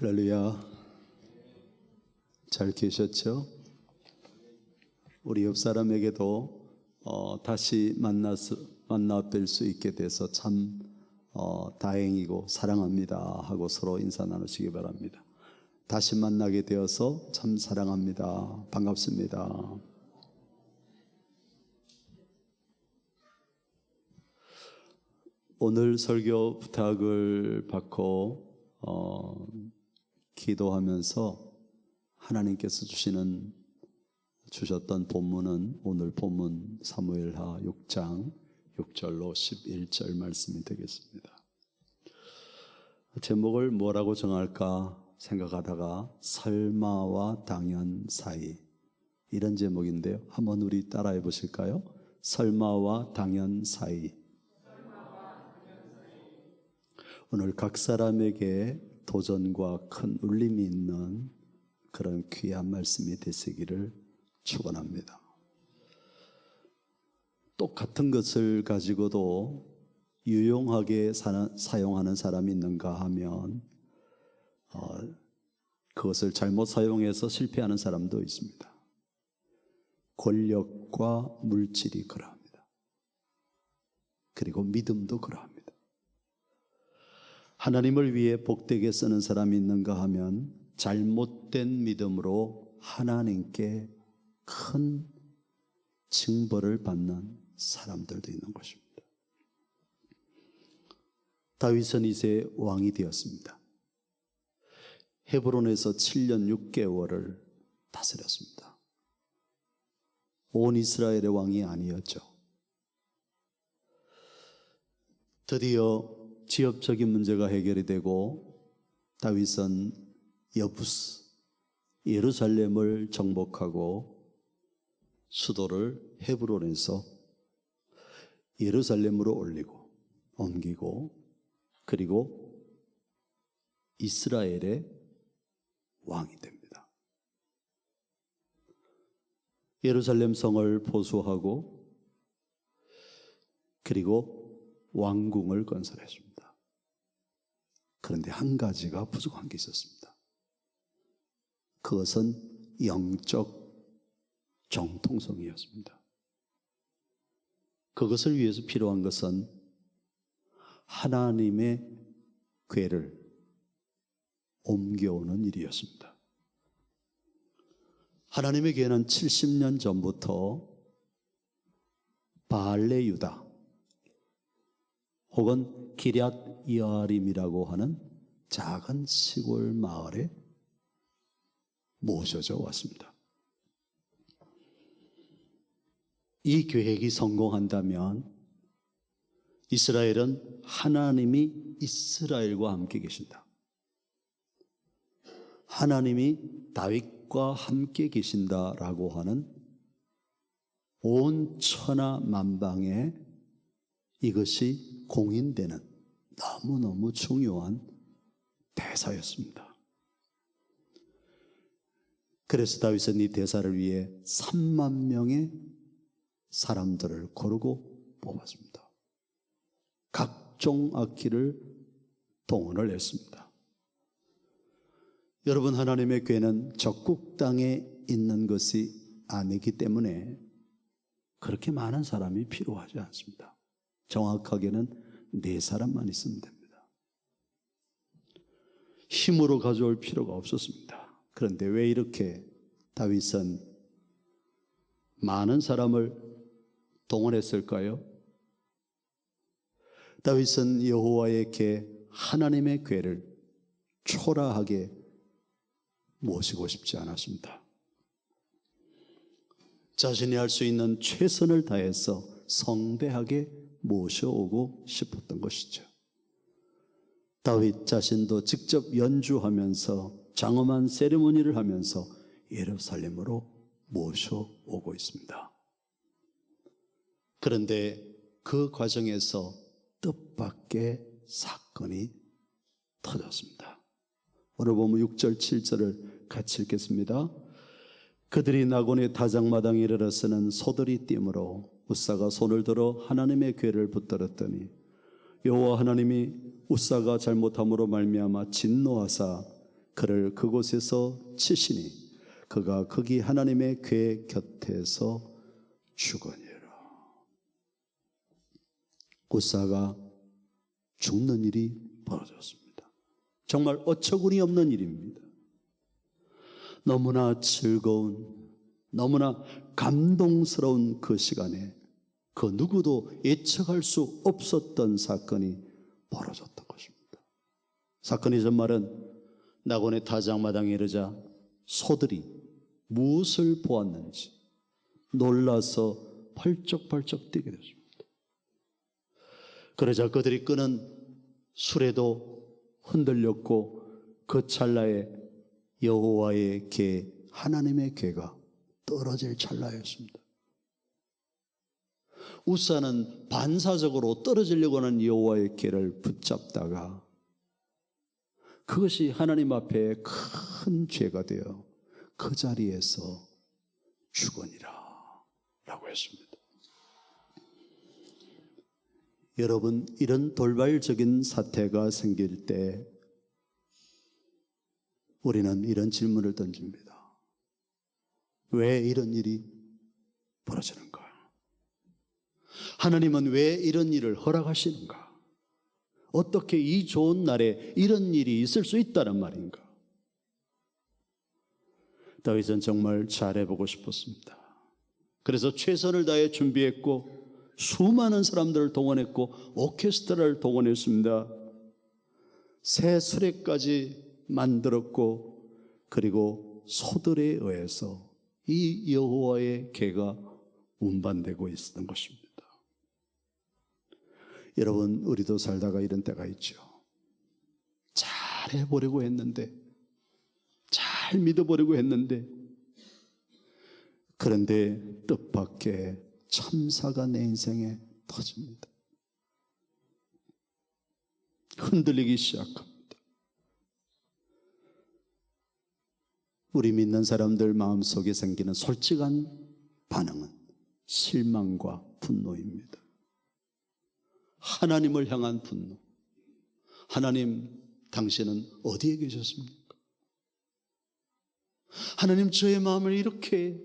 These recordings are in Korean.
할렐루야. 잘 계셨죠? 우리 옆 사람에게도 다시 만나 뵐 수 있게 돼서 참 다행이고 사랑합니다 하고 서로 인사 나누시기 바랍니다. 다시 만나게 되어서 참 사랑합니다. 반갑습니다. 오늘 설교 부탁을 받고 기도하면서 하나님께서 주셨던 본문은 오늘 본문 사무엘하 6장 6절로 11절 말씀이 되겠습니다. 제목을 뭐라고 정할까 생각하다가 설마와 당연 사이, 이런 제목인데요. 한번 우리 따라해 보실까요? 설마와 당연 사이. 오늘 각 사람에게 도전과 큰 울림이 있는 그런 귀한 말씀이 되시기를 축원합니다. 똑같은 것을 가지고도 유용하게 사용하는 사람이 있는가 하면 그것을 잘못 사용해서 실패하는 사람도 있습니다. 권력과 물질이 그러합니다. 그리고 믿음도 그러합니다. 하나님을 위해 복되게 쓰는 사람이 있는가 하면 잘못된 믿음으로 하나님께 큰 징벌을 받는 사람들도 있는 것입니다. 다윗은 이제 왕이 되었습니다. 헤브론에서 7년 6개월을 다스렸습니다. 온 이스라엘의 왕이 아니었죠. 드디어 지역적인 문제가 해결이 되고 다윗은 여부스 예루살렘을 정복하고 수도를 헤브론에서 예루살렘으로 옮기고 그리고 이스라엘의 왕이 됩니다. 예루살렘 성을 보수하고 그리고 왕궁을 건설했습니다. 그런데 한 가지가 부족한 게 있었습니다. 그것은 영적 정통성이었습니다. 그것을 위해서 필요한 것은 하나님의 궤를 옮겨오는 일이었습니다. 하나님의 궤는 70년 전부터 바알레 유다 혹은 기럇 여아림이라고 하는 작은 시골 마을에 모셔져 왔습니다. 이 계획이 성공한다면 이스라엘은 하나님이 이스라엘과 함께 계신다. 하나님이 다윗과 함께 계신다라고 하는 온 천하 만방에 이것이 공인되는 너무너무 중요한 대사였습니다. 그래서 다윗은 이 대사를 위해 3만 명의 사람들을 고르고 뽑았습니다. 각종 악기를 동원을 했습니다. 여러분, 하나님의 궤는 적국 땅에 있는 것이 아니기 때문에 그렇게 많은 사람이 필요하지 않습니다. 정확하게는 4사람만 있으면 됩니다. 힘으로 가져올 필요가 없었습니다. 그런데 왜 이렇게 다윗은 많은 사람을 동원했을까요? 다윗은 여호와의 궤, 하나님의 궤를 초라하게 모시고 싶지 않았습니다. 자신이 할 수 있는 최선을 다해서 성대하게 모셔오고 싶었던 것이죠. 다윗 자신도 직접 연주하면서 장엄한 세리머니를 하면서 예루살렘으로 모셔오고 있습니다. 그런데 그 과정에서 뜻밖의 사건이 터졌습니다. 오늘 보면 6절 7절을 같이 읽겠습니다. 그들이 나곤의 다장마당에 이르러서는 소들이 뛰므로 우사가 손을 들어 하나님의 궤를 붙들었더니 여호와 하나님이 우사가 잘못함으로 말미암아 진노하사 그를 그곳에서 치시니 그가 거기 하나님의 궤 곁에서 죽으니라. 우사가 죽는 일이 벌어졌습니다. 정말 어처구니 없는 일입니다. 너무나 즐거운, 너무나 감동스러운 그 시간에 그 누구도 예측할 수 없었던 사건이 벌어졌던 것입니다. 사건의 전말은 낙원의 타작마당에 이르자 소들이 무엇을 보았는지 놀라서 펄쩍펄쩍 뛰게 됐습니다. 그러자 그들이 끄는 수레도 흔들렸고 그 찰나에 여호와의 궤, 하나님의 궤가 떨어질 찰나였습니다. 우사는 반사적으로 떨어지려고 하는 여호와의 궤를 붙잡다가 그것이 하나님 앞에 큰 죄가 되어 그 자리에서 죽으니라 라고 했습니다. 여러분, 이런 돌발적인 사태가 생길 때 우리는 이런 질문을 던집니다. 왜 이런 일이 벌어지는가? 하나님은 왜 이런 일을 허락하시는가? 어떻게 이 좋은 날에 이런 일이 있을 수 있다는 말인가? 다윗은 정말 잘해보고 싶었습니다. 그래서 최선을 다해 준비했고 수많은 사람들을 동원했고 오케스트라를 동원했습니다. 새 수레까지 만들었고 그리고 소들에 의해서 이 여호와의 궤가 운반되고 있었던 것입니다. 여러분, 우리도 살다가 이런 때가 있죠. 잘 해보려고 했는데, 잘 믿어보려고 했는데, 그런데 뜻밖의 참사가 내 인생에 터집니다. 흔들리기 시작합니다. 우리 믿는 사람들 마음속에 생기는 솔직한 반응은 실망과 분노입니다. 하나님을 향한 분노. 하나님, 당신은 어디에 계셨습니까? 하나님, 저의 마음을 이렇게,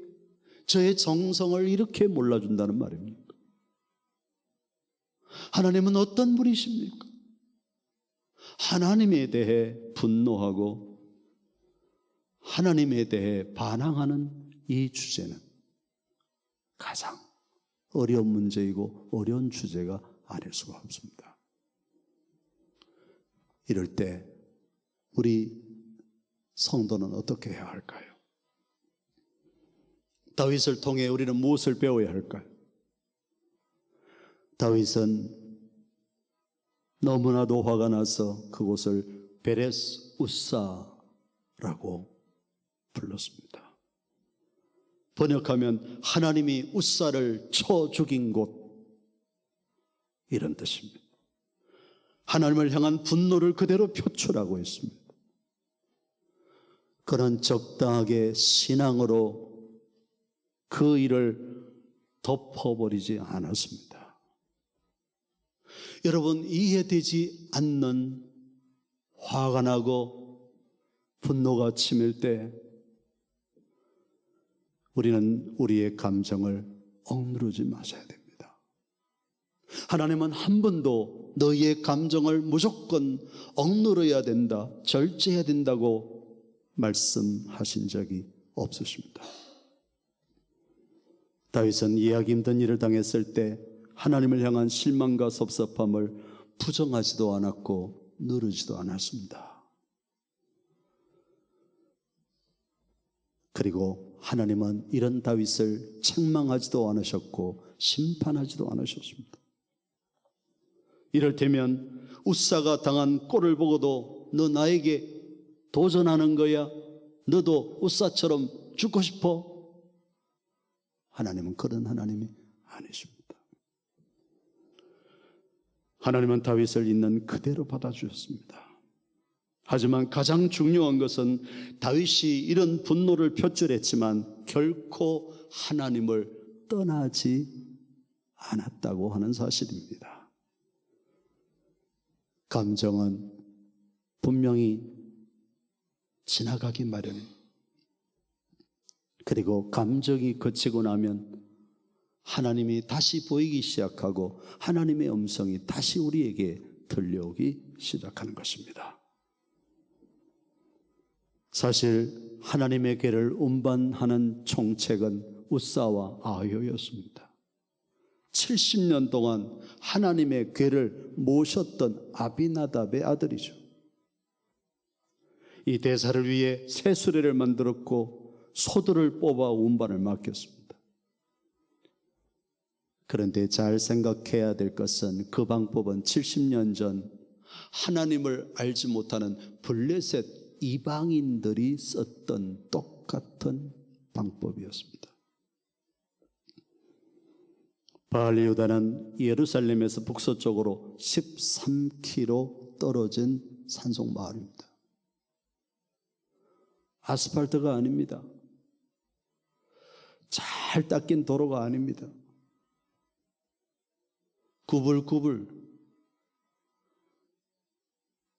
저의 정성을 이렇게 몰라준다는 말입니까? 하나님은 어떤 분이십니까? 하나님에 대해 분노하고 하나님에 대해 반항하는 이 주제는 가장 어려운 문제이고 어려운 주제가 아닐 수가 없습니다. 이럴 때 우리 성도는 어떻게 해야 할까요? 다윗을 통해 우리는 무엇을 배워야 할까요? 다윗은 너무나도 화가 나서 그곳을 베레스 우사라고 불렀습니다. 번역하면 하나님이 우사를 쳐 죽인 곳, 이런 뜻입니다. 하나님을 향한 분노를 그대로 표출하고 있습니다. 그는 적당하게 신앙으로 그 일을 덮어버리지 않았습니다. 여러분, 이해되지 않는 화가 나고 분노가 치밀 때 우리는 우리의 감정을 억누르지 마셔야 됩니다. 하나님은 한 번도 너희의 감정을 무조건 억누르야 된다, 절제해야 된다고 말씀하신 적이 없으십니다. 다윗은 이해하기 힘든 일을 당했을 때 하나님을 향한 실망과 섭섭함을 부정하지도 않았고 누르지도 않았습니다. 그리고 하나님은 이런 다윗을 책망하지도 않으셨고 심판하지도 않으셨습니다. 이를테면 우사가 당한 꼴을 보고도 너 나에게 도전하는 거야? 너도 우사처럼 죽고 싶어? 하나님은 그런 하나님이 아니십니다. 하나님은 다윗을 있는 그대로 받아주셨습니다. 하지만 가장 중요한 것은 다윗이 이런 분노를 표출했지만 결코 하나님을 떠나지 않았다고 하는 사실입니다. 감정은 분명히 지나가기 마련입니다. 그리고 감정이 거치고 나면 하나님이 다시 보이기 시작하고 하나님의 음성이 다시 우리에게 들려오기 시작하는 것입니다. 사실 하나님의 궤를 운반하는 총책은 우사와 아효였습니다. 70년 동안 하나님의 궤를 모셨던 아비나답의 아들이죠. 이 대사를 위해 새 수레를 만들었고 소들을 뽑아 운반을 맡겼습니다. 그런데 잘 생각해야 될 것은 그 방법은 70년 전 하나님을 알지 못하는 블레셋 이방인들이 썼던 똑같은 방법이었습니다. 바알유다는 예루살렘에서 북서쪽으로 13km 떨어진 산속 마을입니다. 아스팔트가 아닙니다. 잘 닦인 도로가 아닙니다. 구불구불,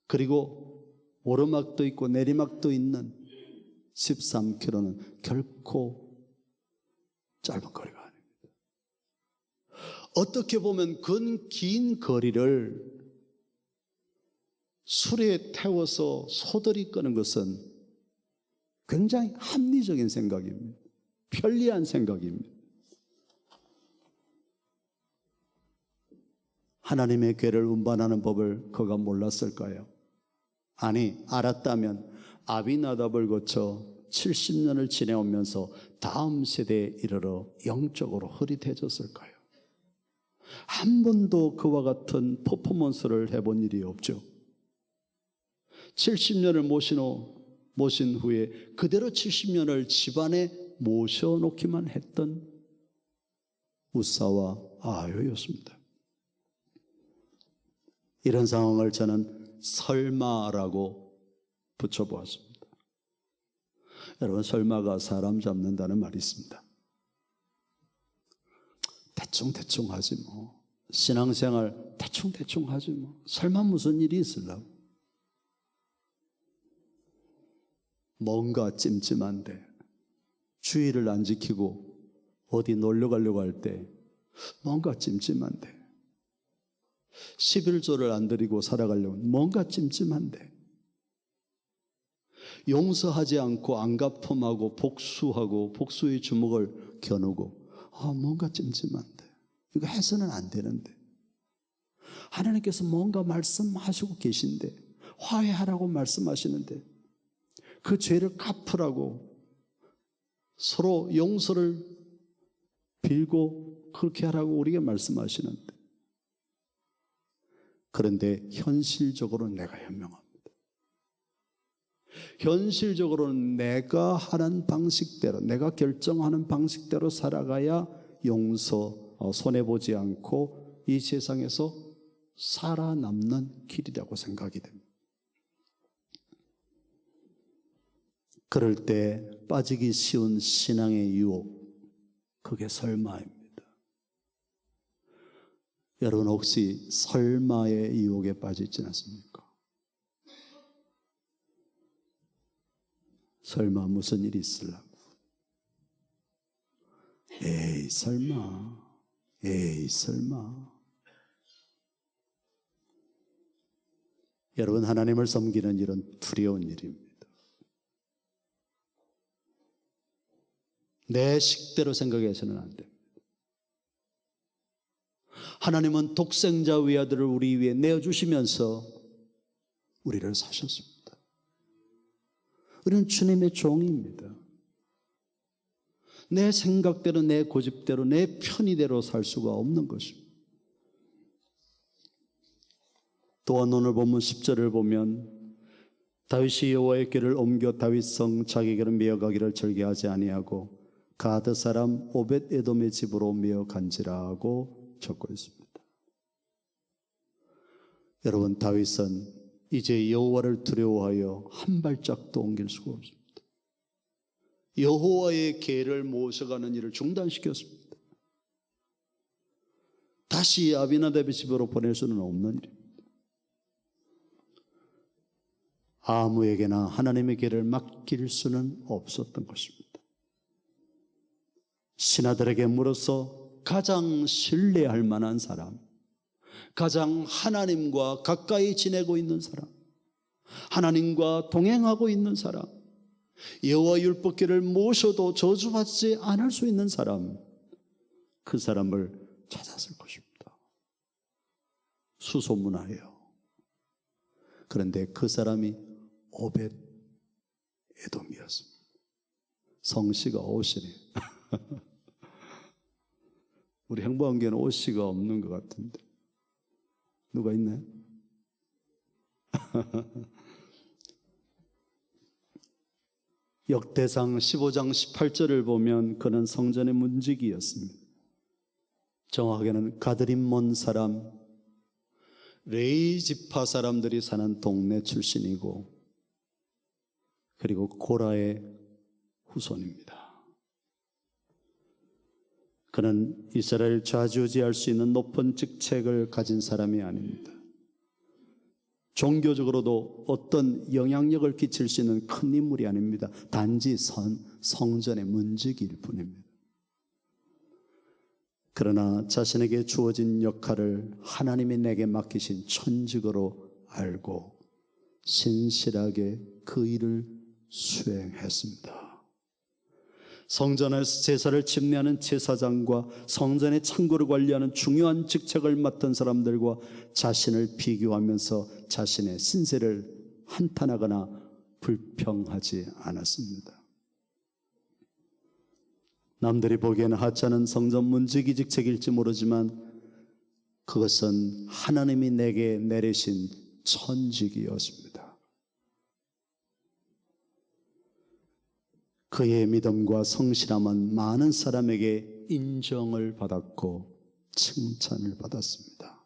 그리고 오르막도 있고 내리막도 있는 13km는 결코 짧은 거리가 아닙니다. 어떻게 보면 그 긴 거리를 수레에 태워서 소들이 끄는 것은 굉장히 합리적인 생각입니다. 편리한 생각입니다. 하나님의 궤를 운반하는 법을 그가 몰랐을까요? 아니, 알았다면 아비나답을 거쳐 70년을 지내오면서 다음 세대에 이르러 영적으로 흐릿해졌을까요? 한 번도 그와 같은 퍼포먼스를 해본 일이 없죠. 70년을 모신 후에 그대로 70년을 집안에 모셔놓기만 했던 우사와 아효였습니다. 이런 상황을 저는 설마라고 붙여보았습니다. 여러분, 설마가 사람 잡는다는 말이 있습니다. 대충 하지 뭐. 신앙생활 대충 하지 뭐. 설마 무슨 일이 있으려고. 뭔가 찜찜한데 주의를 안 지키고 어디 놀러 가려고 할 때 뭔가 찜찜한데 11조를 안 드리고 살아가려면 뭔가 찜찜한데 용서하지 않고 안갚음하고 복수하고 복수의 주먹을 겨누고 뭔가 찜찜한데 이거 해서는 안 되는데 하나님께서 뭔가 말씀하시고 계신데 화해하라고 말씀하시는데 그 죄를 갚으라고 서로 용서를 빌고 그렇게 하라고 우리에게 말씀하시는데 그런데 현실적으로는 내가 현명합니다. 현실적으로는 내가 하는 방식대로 내가 결정하는 방식대로 살아가야 손해보지 않고 이 세상에서 살아남는 길이라고 생각이 됩니다. 그럴 때 빠지기 쉬운 신앙의 유혹, 그게 설마입니다. 여러분 혹시 설마의 유혹에 빠지지 않습니까? 설마 무슨 일이 있으려고. 에이 설마. 여러분, 하나님을 섬기는 일은 두려운 일입니다. 내 식대로 생각해서는 안 됩니다. 하나님은 독생자 외아들을 우리 위해 내어주시면서 우리를 사셨습니다. 우리는 주님의 종입니다. 내 생각대로 내 고집대로 내 편의대로 살 수가 없는 것입니다. 또한 오늘 본문 10절을 보면 다윗이 여호와의 궤를 옮겨 다윗성 자기에게로 메어가기를 절개하지 아니하고 가드 사람 오벳 에돔의 집으로 메어간지라고 적고 있습니다. 여러분, 다윗은 이제 여호와를 두려워하여 한 발짝도 옮길 수가 없습니다. 여호와의 궤를 모셔가는 일을 중단시켰습니다. 다시 아비나답의 집으로 보낼 수는 없는 일입니다. 아무에게나 하나님의 길을 맡길 수는 없었던 것입니다. 신하들에게 물어서 가장 신뢰할 만한 사람, 가장 하나님과 가까이 지내고 있는 사람, 하나님과 동행하고 있는 사람, 여호와 율법궤를 모셔도 저주받지 않을 수 있는 사람, 그 사람을 찾았을 것입니다. 수소문하예요. 그런데 그 사람이 오벳 에돔이었습니다. 성씨가 오시네. 우리 행보한교회는 오씨가 없는 것 같은데 누가 있나요? 역대상 15장 18절을 보면 그는 성전의 문지기였습니다. 정확하게는 가드림몬 사람, 레위 지파 사람들이 사는 동네 출신이고, 그리고 고라의 후손입니다. 그는 이스라엘 좌지우지할 수 있는 높은 직책을 가진 사람이 아닙니다. 종교적으로도 어떤 영향력을 끼칠 수 있는 큰 인물이 아닙니다. 단지 성전의 문지기일 뿐입니다. 그러나 자신에게 주어진 역할을 하나님이 내게 맡기신 천직으로 알고 신실하게 그 일을 수행했습니다. 성전에서 제사를 집례하는 제사장과 성전의 창고를 관리하는 중요한 직책을 맡은 사람들과 자신을 비교하면서 자신의 신세를 한탄하거나 불평하지 않았습니다. 남들이 보기에는 하찮은 성전 문지기 직책일지 모르지만 그것은 하나님이 내게 내리신 천직이었습니다. 그의 믿음과 성실함은 많은 사람에게 인정을 받았고 칭찬을 받았습니다.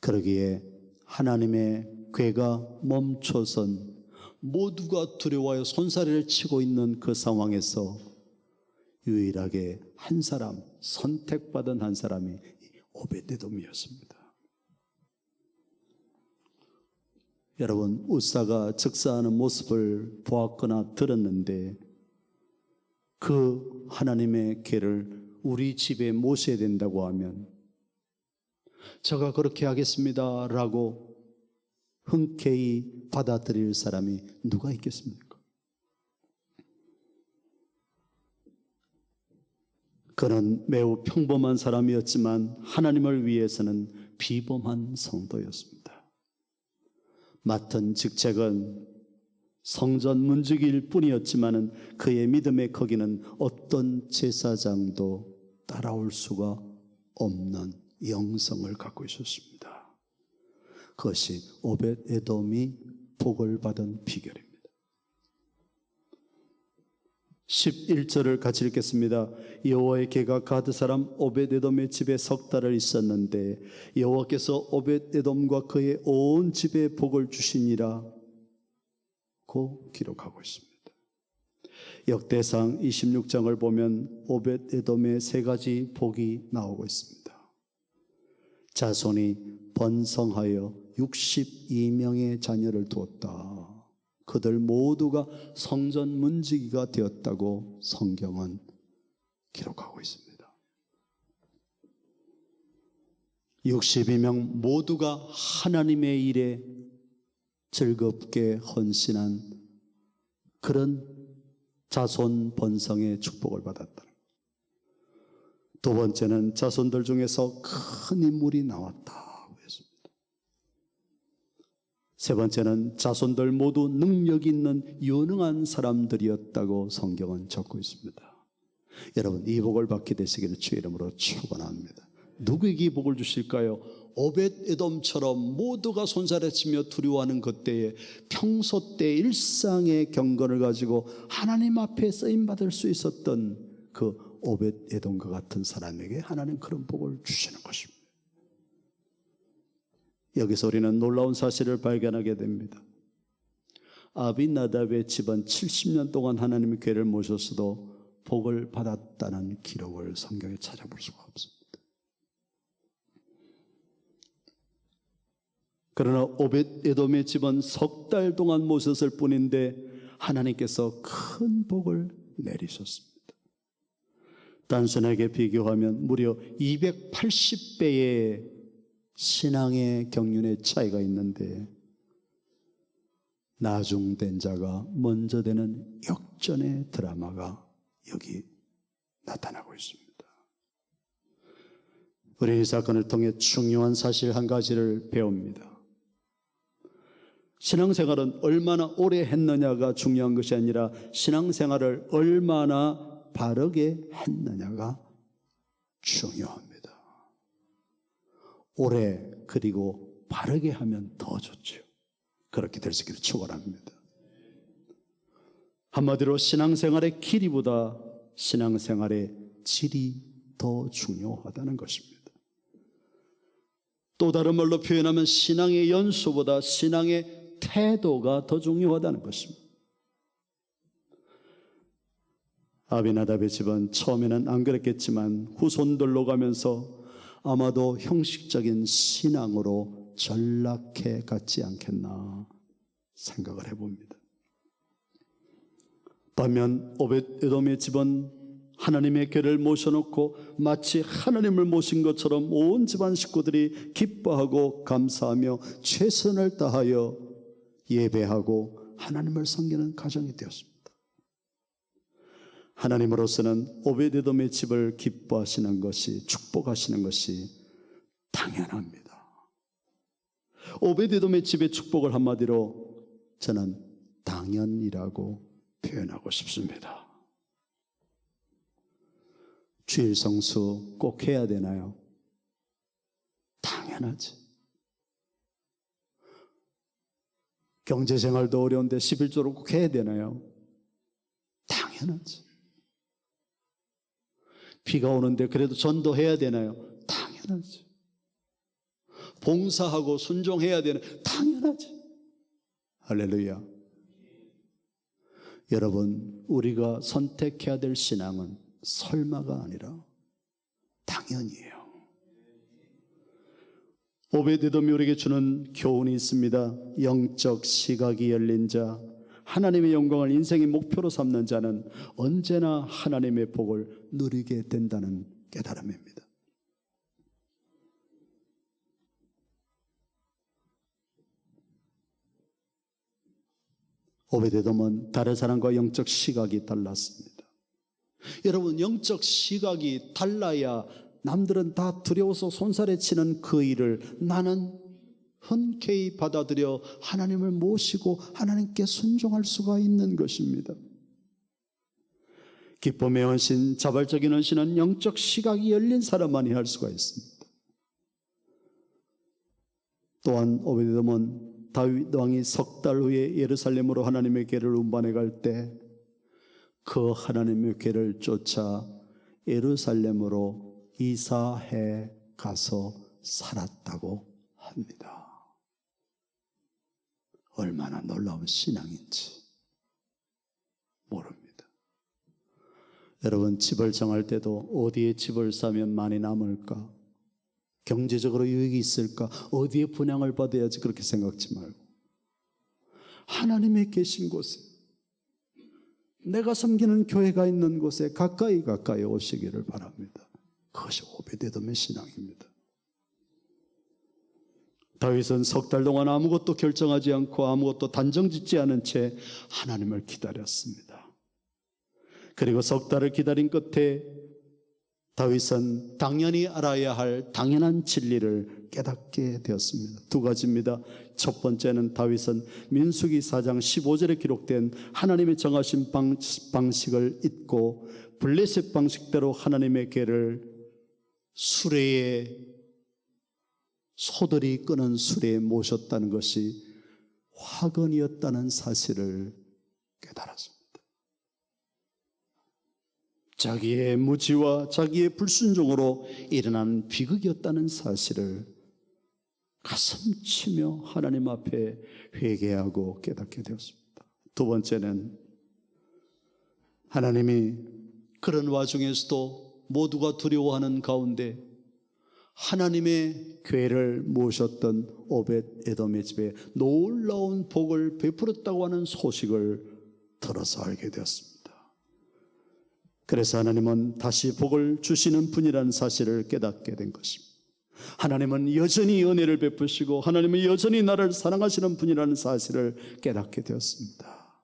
그러기에 하나님의 궤가 멈춰선 모두가 두려워하여 손사래를 치고 있는 그 상황에서 유일하게 한 사람, 선택받은 한 사람이 오벳에돔이었습니다. 여러분, 우사가 즉사하는 모습을 보았거나 들었는데 그 하나님의 궤를 우리 집에 모셔야 된다고 하면 제가 그렇게 하겠습니다 라고 흔쾌히 받아들일 사람이 누가 있겠습니까? 그는 매우 평범한 사람이었지만 하나님을 위해서는 비범한 성도였습니다. 맡은 직책은 성전 문지기일 뿐이었지만 그의 믿음의 거기는 어떤 제사장도 따라올 수가 없는 영성을 갖고 있었습니다. 그것이 오벳에돔이 복을 받은 비결입니다. 11절을 같이 읽겠습니다. 여호와의 궤가 가드 사람 오벳에돔의 집에 석 달을 있었는데 여호와께서 오벳에돔과 그의 온 집에 복을 주시니라 고 기록하고 있습니다. 역대상 26장을 보면 오벳에돔의 세 가지 복이 나오고 있습니다. 자손이 번성하여 62명의 자녀를 두었다. 그들 모두가 성전 문지기가 되었다고 성경은 기록하고 있습니다. 62명 모두가 하나님의 일에 즐겁게 헌신한 그런 자손 번성의 축복을 받았다. 두 번째는 자손들 중에서 큰 인물이 나왔다. 세 번째는 자손들 모두 능력 있는 유능한 사람들이었다고 성경은 적고 있습니다. 여러분, 이 복을 받게 되시기를 주의 이름으로 축원합니다. 누구에게 이 복을 주실까요? 오벳에돔처럼 모두가 손사래치며 두려워하는 그때에 평소 때 일상의 경건을 가지고 하나님 앞에 쓰임받을 수 있었던 그 오벳에돔과 같은 사람에게 하나님 그런 복을 주시는 것입니다. 여기서 우리는 놀라운 사실을 발견하게 됩니다. 아비나답의 집은 70년 동안 하나님의 궤를 모셨어도 복을 받았다는 기록을 성경에 찾아볼 수가 없습니다. 그러나 오벳에돔의 집은 석 달 동안 모셨을 뿐인데 하나님께서 큰 복을 내리셨습니다. 단순하게 비교하면 무려 280배의 신앙의 경륜의 차이가 있는데 나중된 자가 먼저 되는 역전의 드라마가 여기 나타나고 있습니다. 우리 이 사건을 통해 중요한 사실 한 가지를 배웁니다. 신앙생활은 얼마나 오래 했느냐가 중요한 것이 아니라 신앙생활을 얼마나 바르게 했느냐가 중요합니다. 오래 그리고 바르게 하면 더 좋죠. 그렇게 될 수 있기를 축원합니다. 한마디로 신앙생활의 길이보다 신앙생활의 질이 더 중요하다는 것입니다. 또 다른 말로 표현하면 신앙의 연수보다 신앙의 태도가 더 중요하다는 것입니다. 아비나답의 집은 처음에는 안 그랬겠지만 후손들로 가면서 아마도 형식적인 신앙으로 전락해 갔지 않겠나 생각을 해봅니다. 반면 오벳에돔의 집은 하나님의 궤를 모셔놓고 마치 하나님을 모신 것처럼 온 집안 식구들이 기뻐하고 감사하며 최선을 다하여 예배하고 하나님을 섬기는 가정이 되었습니다. 하나님으로서는 오벳에돔의 집을 기뻐하시는 것이, 축복하시는 것이 당연합니다. 오벳에돔의 집의 축복을 한마디로 저는 당연이라고 표현하고 싶습니다. 주일 성수 꼭 해야 되나요? 당연하지. 경제생활도 어려운데 11조를 꼭 해야 되나요? 당연하지. 비가 오는데 그래도 전도해야 되나요? 당연하지. 봉사하고 순종해야 되나요? 당연하지. 할렐루야. 여러분, 우리가 선택해야 될 신앙은 설마가 아니라 당연이에요. 오벳에돔이 우리에게 주는 교훈이 있습니다. 영적 시각이 열린 자, 하나님의 영광을 인생의 목표로 삼는 자는 언제나 하나님의 복을 누리게 된다는 깨달음입니다. 오벳에돔은 다른 사람과 영적 시각이 달랐습니다. 여러분, 영적 시각이 달라야 남들은 다 두려워서 손살에 치는 그 일을 나는 흔쾌히 받아들여 하나님을 모시고 하나님께 순종할 수가 있는 것입니다. 기쁨의 헌신, 자발적인 헌신은 영적 시각이 열린 사람만이 할 수가 있습니다. 또한 오벳에돔은 다윗 왕이 석 달 후에 예루살렘으로 하나님의 궤를 운반해 갈 때 그 하나님의 궤를 쫓아 예루살렘으로 이사해 가서 살았다고 합니다. 얼마나 놀라운 신앙인지 모릅니다. 여러분, 집을 정할 때도 어디에 집을 사면 많이 남을까? 경제적으로 유익이 있을까? 어디에 분양을 받아야지 그렇게 생각지 말고 하나님의 계신 곳에, 내가 섬기는 교회가 있는 곳에 가까이 오시기를 바랍니다. 그것이 오벳에돔의 신앙입니다. 다윗은 석 달 동안 아무것도 결정하지 않고 아무것도 단정짓지 않은 채 하나님을 기다렸습니다. 그리고 석 달을 기다린 끝에 다윗은 당연히 알아야 할 당연한 진리를 깨닫게 되었습니다. 두 가지입니다. 첫 번째는 다윗은 민수기 4장 15절에 기록된 하나님이 정하신 방식을 잊고 블레셋 방식대로 하나님의 궤를 수레에, 소들이 끄는 수레에 모셨다는 것이 화근이었다는 사실을 깨달았습니다. 자기의 무지와 자기의 불순종으로 일어난 비극이었다는 사실을 가슴치며 하나님 앞에 회개하고 깨닫게 되었습니다. 두 번째는 하나님이 그런 와중에서도 모두가 두려워하는 가운데 하나님의 괴를 모셨던 오벳 에돔의 집에 놀라운 복을 베풀었다고 하는 소식을 들어서 알게 되었습니다. 그래서 하나님은 다시 복을 주시는 분이라는 사실을 깨닫게 된 것입니다. 하나님은 여전히 은혜를 베푸시고 하나님은 여전히 나를 사랑하시는 분이라는 사실을 깨닫게 되었습니다.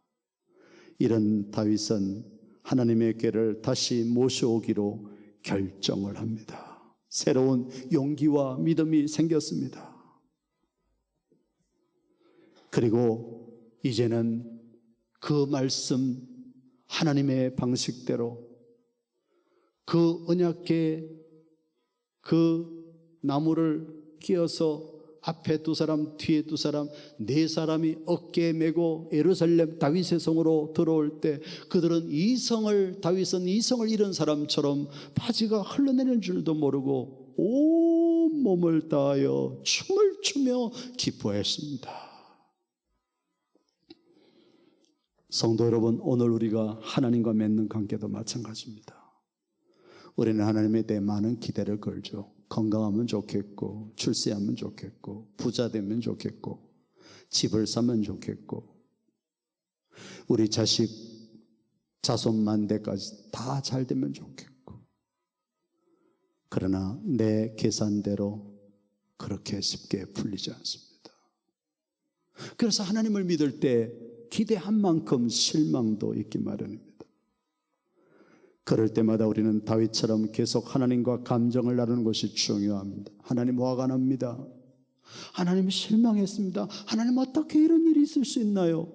이런 다윗은 하나님의 궤를 다시 모셔오기로 결정을 합니다. 새로운 용기와 믿음이 생겼습니다. 그리고 이제는 그 말씀 하나님의 방식대로 그 언약궤 그 나무를 끼워서 앞에 두 사람 뒤에 두 사람 네 사람이 어깨에 메고 예루살렘 다윗의 성으로 들어올 때 그들은 다윗은 이성을 잃은 사람처럼 바지가 흘러내리는 줄도 모르고 온 몸을 다하여 춤을 추며 기뻐했습니다. 성도 여러분, 오늘 우리가 하나님과 맺는 관계도 마찬가지입니다. 우리는 하나님에 대해 많은 기대를 걸죠. 건강하면 좋겠고, 출세하면 좋겠고, 부자 되면 좋겠고, 집을 사면 좋겠고, 우리 자식 자손 만대까지 다 잘 되면 좋겠고. 그러나 내 계산대로 그렇게 쉽게 풀리지 않습니다. 그래서 하나님을 믿을 때 기대한 만큼 실망도 있기 마련입니다. 그럴 때마다 우리는 다윗처럼 계속 하나님과 감정을 나누는 것이 중요합니다. 하나님 화가 납니다. 하나님 실망했습니다. 하나님 어떻게 이런 일이 있을 수 있나요?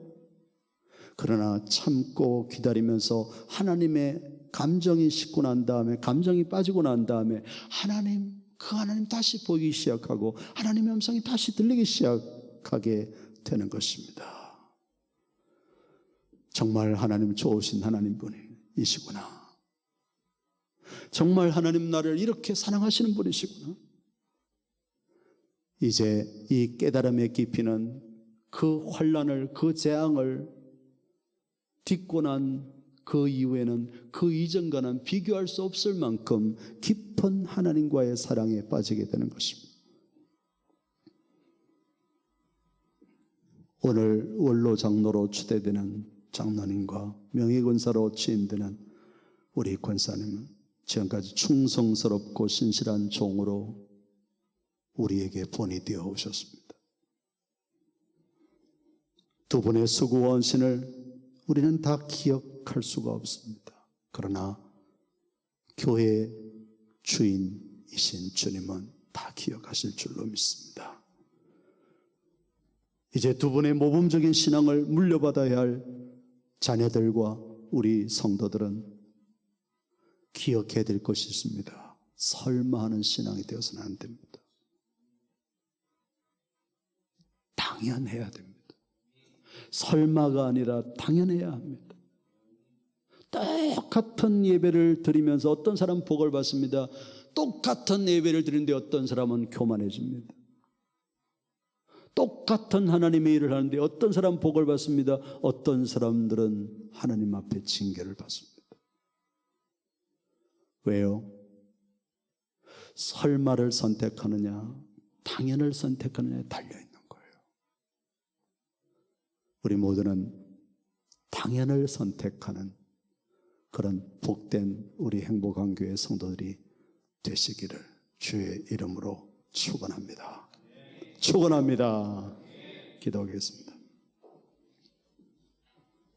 그러나 참고 기다리면서 하나님의 감정이 식고 난 다음에 감정이 빠지고 난 다음에 그 하나님 다시 보이기 시작하고 하나님의 음성이 다시 들리기 시작하게 되는 것입니다. 정말 하나님 좋으신 하나님 분이시구나. 정말 하나님 나를 이렇게 사랑하시는 분이시구나. 이제 이 깨달음의 깊이는 그 환난을 그 재앙을 딛고 난 그 이후에는 그 이전과는 비교할 수 없을 만큼 깊은 하나님과의 사랑에 빠지게 되는 것입니다. 오늘 원로 장로로 추대되는 장로님과 명예권사로 취임되는 우리 권사님은 지금까지 충성스럽고 신실한 종으로 우리에게 본이 되어 오셨습니다. 두 분의 수고와 헌신을 우리는 다 기억할 수가 없습니다. 그러나 교회의 주인이신 주님은 다 기억하실 줄로 믿습니다. 이제 두 분의 모범적인 신앙을 물려받아야 할 자녀들과 우리 성도들은 기억해야 될 것이 있습니다. 설마 하는 신앙이 되어서는 안 됩니다. 당연해야 됩니다. 설마가 아니라 당연해야 합니다. 똑같은 예배를 드리면서 어떤 사람은 복을 받습니다. 똑같은 예배를 드리는데 어떤 사람은 교만해집니다. 똑같은 하나님의 일을 하는데 어떤 사람은 복을 받습니다. 어떤 사람들은 하나님 앞에 징계를 받습니다. 왜요? 설마를 선택하느냐 당연을 선택하느냐에 달려있는 거예요. 우리 모두는 당연을 선택하는 그런 복된 우리 행복한 교회 성도들이 되시기를 주의 이름으로 축원합니다. 축원합니다. 기도하겠습니다.